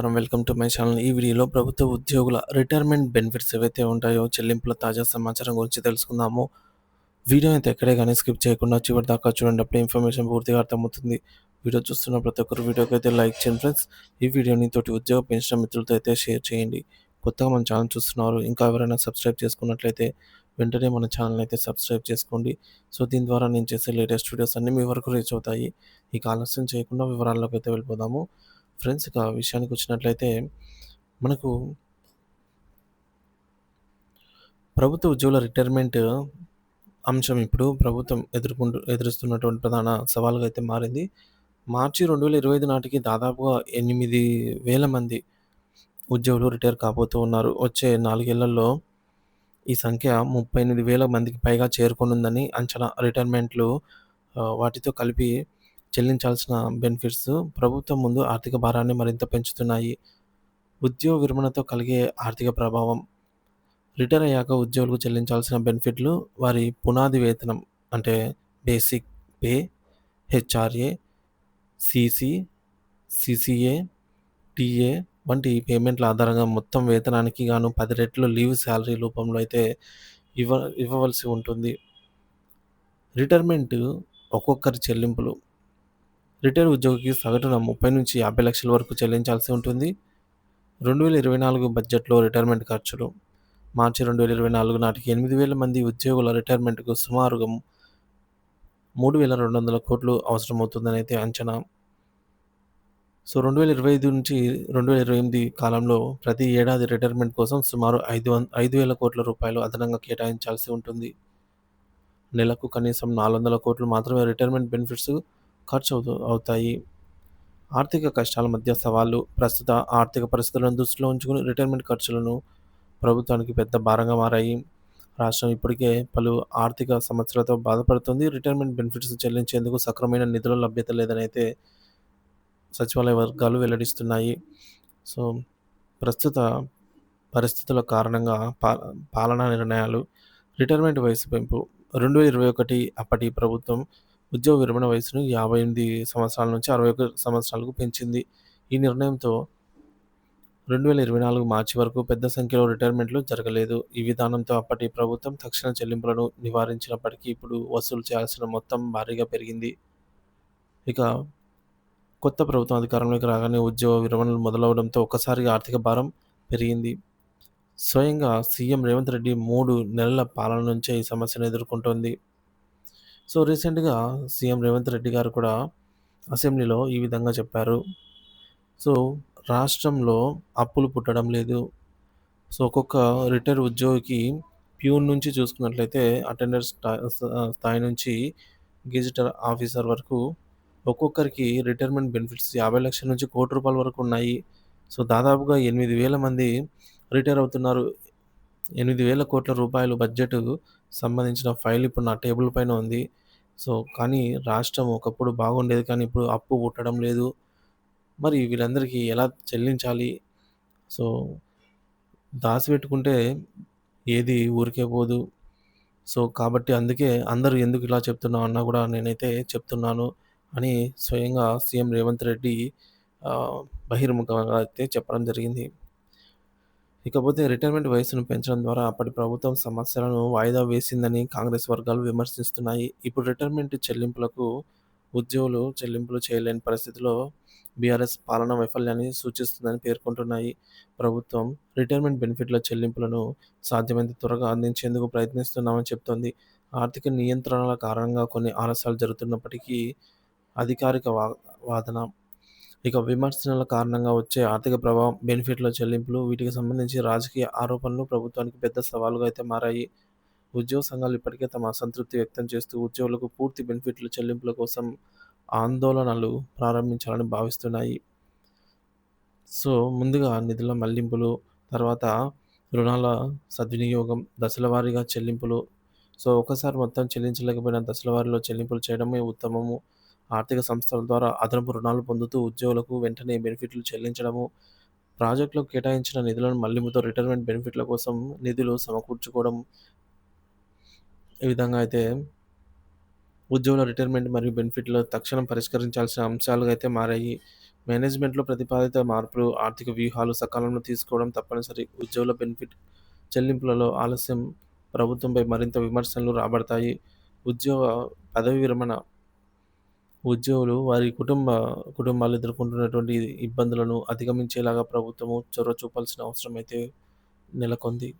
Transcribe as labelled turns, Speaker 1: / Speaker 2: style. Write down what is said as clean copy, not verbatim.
Speaker 1: Welcome to my channel. ఈ వీడియోలో ప్రభుత్వ ఉద్యోగుల రిటైర్మెంట్ బెనిఫిట్స్ ఏవైతే ఉంటాయో చెల్లింపుల తాజా సమాచారం గురించి తెలుసుకుందాము. వీడియో అయితే ఎక్కడే కానీ స్కిప్ చేయకుండా చివరి దాకా చూడండి. అప్పుడే ఇన్ఫర్మేషన్ పూర్తిగా అర్థమవుతుంది. వీడియో చూస్తున్న ప్రతి ఒక్కరు వీడియోకి అయితే లైక్ చేయండి ఫ్రెండ్స్. ఈ వీడియోని తోటి ఉద్యోగ పెన్షన్ మిత్రులతో అయితే షేర్ చేయండి. కొత్తగా మన ఛానల్ చూస్తున్నారు, ఇంకా ఎవరైనా సబ్స్క్రైబ్ చేసుకున్నట్లయితే వెంటనే మన ఛానల్ అయితే సబ్స్క్రైబ్ చేసుకోండి. సో దీని ద్వారా నేను చేసే లేటెస్ట్ వీడియోస్ అన్నీ మీ వరకు రీచ్ అవుతాయి. ఇక ఆలస్యం చేయకుండా వివరాల్లోకి అయితే వెళ్ళిపోదాము. ఫ్రెండ్స్, ఇక విషయానికి వచ్చినట్లయితే మనకు ప్రభుత్వ ఉద్యోగుల రిటైర్మెంట్ అంశం ఇప్పుడు ప్రభుత్వం ఎదురుస్తున్నటువంటి ప్రధాన సవాలుగా అయితే మారింది. మార్చి 2025 నాటికి దాదాపుగా 8,000 మంది ఉద్యోగులు రిటైర్ కాబోతూ ఉన్నారు. వచ్చే 4 ఏళ్లలో ఈ సంఖ్య 38,000 మందికి పైగా చేరుకోనుందని అంచనా. రిటైర్మెంట్లు వాటితో కలిపి చెల్లించాల్సిన బెనిఫిట్స్ ప్రభుత్వం ముందు ఆర్థిక భారాన్ని మరింత పెంచుతున్నాయి. ఉద్యోగ విరమణతో కలిగే ఆర్థిక ప్రభావం. రిటైర్ అయ్యాక ఉద్యోగులకు చెల్లించాల్సిన బెనిఫిట్లు వారి పునాది వేతనం అంటే basic pay, HRA, CC, CCA, TA వంటి పేమెంట్ల ఆధారంగా మొత్తం వేతనానికి గాను 10 రెట్లు లీవ్ శాలరీ రూపంలో అయితే ఇవ్వవలసి ఉంటుంది. రిటైర్మెంట్ ఒక్కొక్కరి చెల్లింపులు. రిటైర్ ఉద్యోగికి సగటున 30-50 లక్షల వరకు చెల్లించాల్సి ఉంటుంది. 2024 బడ్జెట్‌లో రిటైర్మెంట్ ఖర్చులు. మార్చి 2024 నాటికి 8,000 మంది ఉద్యోగుల రిటైర్మెంట్‌కు సుమారుగా 3,200 కోట్లు అవసరమవుతుందని అయితే అంచనా. సో 2025-2028 కాలంలో ప్రతి ఏడాది రిటైర్మెంట్ కోసం సుమారు 5,000 కోట్ల రూపాయలు అదనంగా కేటాయించాల్సి ఉంటుంది. నెలకు కనీసం 400 కోట్లు మాత్రమే రిటైర్మెంట్ బెనిఫిట్స్ ఖర్చు అవుతాయి. ఆర్థిక కష్టాల మధ్య సవాళ్లు. ప్రస్తుత ఆర్థిక పరిస్థితులను దృష్టిలో ఉంచుకుని రిటైర్మెంట్ ఖర్చులను ప్రభుత్వానికి పెద్ద భారంగా మారాయి. రాష్ట్రం ఇప్పటికే పలు ఆర్థిక సమస్యలతో బాధపడుతుంది. రిటైర్మెంట్ బెనిఫిట్స్ చెల్లించేందుకు సక్రమైన నిధుల లభ్యత లేదని అయితే సచివాలయ వర్గాలు వెల్లడిస్తున్నాయి. సో ప్రస్తుత పరిస్థితుల కారణంగా పాలనా నిర్ణయాలు. రిటైర్మెంట్ వయసు పెంపు. 2021 అప్పటి ప్రభుత్వం ఉద్యోగ విరమణ వయసును 58 సంవత్సరాల నుంచి 61 సంవత్సరాలకు పెంచింది. ఈ నిర్ణయంతో 2024 మార్చి వరకు పెద్ద సంఖ్యలో రిటైర్మెంట్లు జరగలేదు. ఈ విధానంతో అప్పటి ప్రభుత్వం తక్షణ చెల్లింపులను నివారించినప్పటికీ ఇప్పుడు వసూలు చేయాల్సిన మొత్తం భారీగా పెరిగింది. ఇక కొత్త ప్రభుత్వం అధికారంలోకి రాగానే ఉద్యోగ విరమణలు మొదలవడంతో ఒక్కసారిగా ఆర్థిక భారం పెరిగింది. స్వయంగా సీఎం రేవంత్ రెడ్డి 3 నెలల పాలన నుంచే ఈ సమస్యను ఎదుర్కొంటోంది. సో రీసెంట్‌గా సీఎం రేవంత్ రెడ్డి గారు కూడా అసెంబ్లీలో ఈ విధంగా చెప్పారు. సో రాష్ట్రంలో అప్పులు పుట్టడం లేదు. సో ఒక్కొక్క రిటైర్ ఉద్యోగికి ప్యూన్ నుంచి చూసుకున్నట్లయితే అటెండర్ స్థాయి నుంచి గెజిటెడ్ ఆఫీసర్ వరకు ఒక్కొక్కరికి రిటైర్మెంట్ బెనిఫిట్స్ 50 లక్షల నుంచి ₹1,00,00,000 వరకు ఉన్నాయి. సో దాదాపుగా 8,000 మంది రిటైర్ అవుతున్నారు. 8,000 కోట్ల రూపాయలు బడ్జెట్‌కు సంబంధించిన ఫైల్ ఇప్పుడు నా టేబుల్ పైన ఉంది. సో కానీ రాష్ట్రం ఒకప్పుడు బాగుండేది, కానీ ఇప్పుడు అప్పు పుట్టడం లేదు. మరి వీళ్ళందరికీ ఎలా చెల్లించాలి? సో దాసిపెట్టుకుంటే ఏది ఊరికే పోదు. సో కాబట్టి అందుకే అందరూ ఎందుకు ఇలా చెప్తున్నావు అన్నా కూడా నేనైతే చెప్తున్నాను అని స్వయంగా సీఎం రేవంత్ రెడ్డి ఆహ్, బహిర్ముఖంగా అయితే చెప్పడం జరిగింది. ఇకపోతే రిటైర్మెంట్ వయస్సును పెంచడం ద్వారా అప్పటి ప్రభుత్వం సమస్యలను వాయిదా వేసిందని కాంగ్రెస్ వర్గాలు విమర్శిస్తున్నాయి. ఇప్పుడు రిటైర్మెంట్ చెల్లింపులకు ఉద్యోగులు చెల్లింపులు చేయలేని పరిస్థితిలో బీఆర్ఎస్ పాలనా వైఫల్యాన్ని సూచిస్తుందని పేర్కొంటున్నాయి. ప్రభుత్వం రిటైర్మెంట్ బెనిఫిట్ల చెల్లింపులను సాధ్యమైనంత త్వరగా అందించేందుకు ప్రయత్నిస్తున్నామని చెబుతోంది. ఆర్థిక నియంత్రణల కారణంగా కొన్ని ఆలస్యాలు జరుగుతున్నప్పటికీ అధికారిక వాదన. ఇక విమర్శనల కారణంగా వచ్చే ఆర్థిక ప్రభావం, బెనిఫిట్ల చెల్లింపులు, వీటికి సంబంధించి రాజకీయ ఆరోపణలు ప్రభుత్వానికి పెద్ద సవాలుగా అయితే మారాయి. ఉద్యోగ సంఘాలు ఇప్పటికే తమ అసంతృప్తి వ్యక్తం చేస్తూ ఉద్యోగులకు పూర్తి బెనిఫిట్ల చెల్లింపుల కోసం ఆందోళనలు ప్రారంభించాలని భావిస్తున్నాయి. సో ముందుగా నిధుల మళ్లింపులు, తర్వాత రుణాల సద్వినియోగం, దశల వారీగా చెల్లింపులు. సో ఒకసారి మొత్తం చెల్లించలేకపోయినా దశల వారీలో చెల్లింపులు చేయడమే ఉత్తమము. ఆర్థిక సంస్థల ద్వారా అదనపు రుణాలు పొందుతూ ఉద్యోగులకు వెంటనే బెనిఫిట్లు చెల్లించడము. ప్రాజెక్టులకు కేటాయించిన నిధులను మళ్లింపుతో రిటైర్మెంట్ బెనిఫిట్ల కోసం నిధులు సమకూర్చుకోవడం. ఈ విధంగా అయితే ఉద్యోగుల రిటైర్మెంట్ మరియు బెనిఫిట్‌లో తక్షణం పరిష్కరించాల్సిన అంశాలుగా అయితే మారాయి. మేనేజ్మెంట్‌లో ప్రతిపాదిత మార్పులు, ఆర్థిక వ్యూహాలు సకాలంలో తీసుకోవడం తప్పనిసరి. ఉద్యోగుల బెనిఫిట్ చెల్లింపులలో ఆలస్యం ప్రభుత్వంపై మరింత విమర్శలు రాబడతాయి. ఉద్యోగ పదవీ విరమణ ఉద్యోగులు వారి కుటుంబాలు ఎదుర్కొంటున్నటువంటి ఇబ్బందులను అధిగమించేలాగా ప్రభుత్వము చొరవ చూపాల్సిన అవసరం అయితే నెలకొంది.